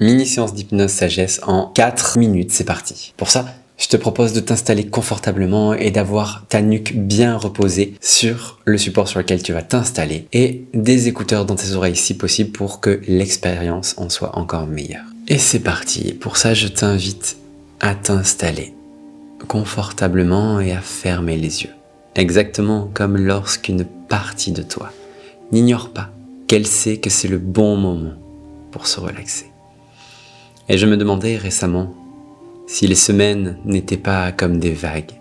Mini séance d'hypnose sagesse en 4 minutes, c'est parti. Pour ça, je te propose de t'installer confortablement et d'avoir ta nuque bien reposée sur le support sur lequel tu vas t'installer et des écouteurs dans tes oreilles si possible pour que l'expérience en soit encore meilleure. Et c'est parti. Pour ça, je t'invite à t'installer confortablement et à fermer les yeux. Exactement comme lorsqu'une partie de toi n'ignore pas qu'elle sait que c'est le bon moment pour se relaxer. Et je me demandais récemment si les semaines n'étaient pas comme des vagues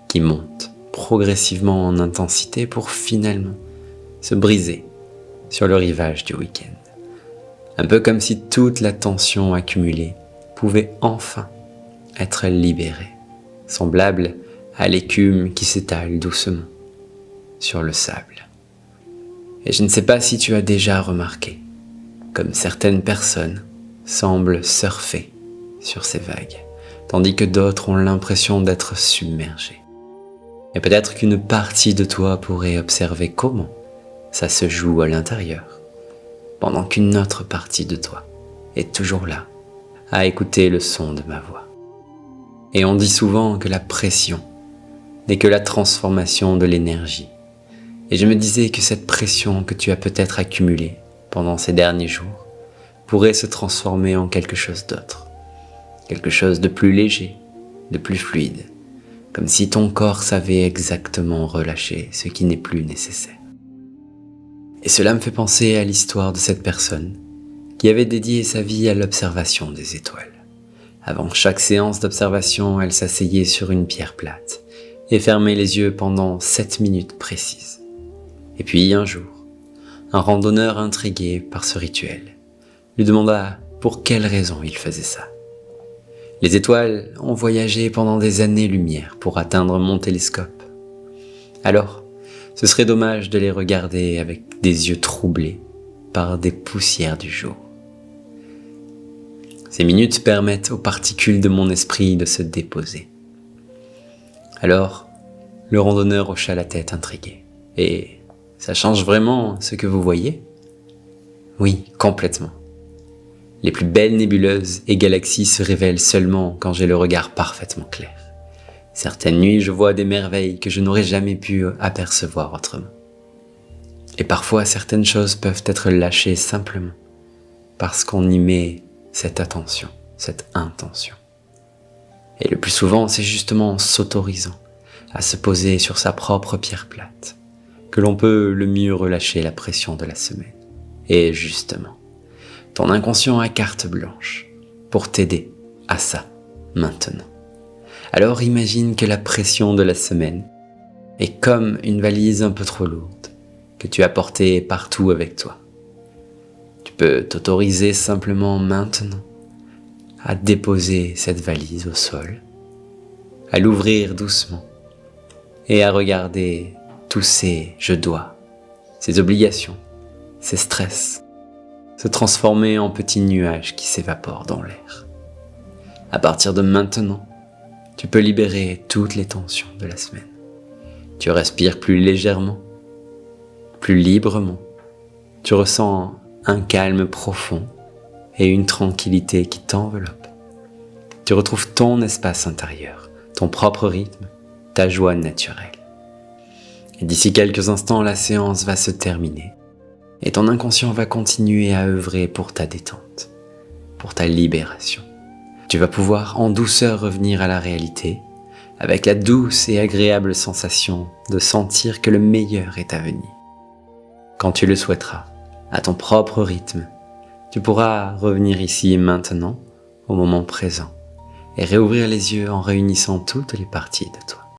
qui montent progressivement en intensité pour finalement se briser sur le rivage du week-end. Un peu comme si toute la tension accumulée pouvait enfin être libérée, semblable à l'écume qui s'étale doucement sur le sable. Et je ne sais pas si tu as déjà remarqué, comme certaines personnes semblent surfer sur ces vagues, tandis que d'autres ont l'impression d'être submergés. Et peut-être qu'une partie de toi pourrait observer comment ça se joue à l'intérieur, pendant qu'une autre partie de toi est toujours là, à écouter le son de ma voix. Et on dit souvent que la pression n'est que la transformation de l'énergie. Et je me disais que cette pression que tu as peut-être accumulée pendant ces derniers jours pourrait se transformer en quelque chose d'autre, quelque chose de plus léger, de plus fluide, comme si ton corps savait exactement relâcher ce qui n'est plus nécessaire. Et cela me fait penser à l'histoire de cette personne qui avait dédié sa vie à l'observation des étoiles. Avant chaque séance d'observation, elle s'asseyait sur une pierre plate et fermait les yeux pendant 7 minutes précises. Et puis un jour, un randonneur intrigué par ce rituel lui demanda pour quelle raison il faisait ça. Les étoiles ont voyagé pendant des années-lumière pour atteindre mon télescope. Alors, ce serait dommage de les regarder avec des yeux troublés par des poussières du jour. Ces minutes permettent aux particules de mon esprit de se déposer. Alors, le randonneur hocha la tête intrigué. Et ça change vraiment ce que vous voyez ? Oui, complètement. Les plus belles nébuleuses et galaxies se révèlent seulement quand j'ai le regard parfaitement clair. Certaines nuits, je vois des merveilles que je n'aurais jamais pu apercevoir autrement. Et parfois, certaines choses peuvent être lâchées simplement parce qu'on y met cette attention, cette intention. Et le plus souvent, c'est justement en s'autorisant à se poser sur sa propre pierre plate que l'on peut le mieux relâcher la pression de la semaine. Et justement, ton inconscient a carte blanche pour t'aider à ça maintenant. Alors imagine que la pression de la semaine est comme une valise un peu trop lourde que tu as portée partout avec toi. Tu peux t'autoriser simplement maintenant à déposer cette valise au sol, à l'ouvrir doucement et à regarder tous ces « je dois », ces obligations, ces stress se transformer en petits nuages qui s'évaporent dans l'air. À partir de maintenant, tu peux libérer toutes les tensions de la semaine. Tu respires plus légèrement, plus librement. Tu ressens un calme profond et une tranquillité qui t'enveloppe. Tu retrouves ton espace intérieur, ton propre rythme, ta joie naturelle. Et d'ici quelques instants, la séance va se terminer et ton inconscient va continuer à œuvrer pour ta détente, pour ta libération. Tu vas pouvoir en douceur revenir à la réalité avec la douce et agréable sensation de sentir que le meilleur est à venir. Quand tu le souhaiteras, à ton propre rythme, tu pourras revenir ici et maintenant, au moment présent, et réouvrir les yeux en réunissant toutes les parties de toi.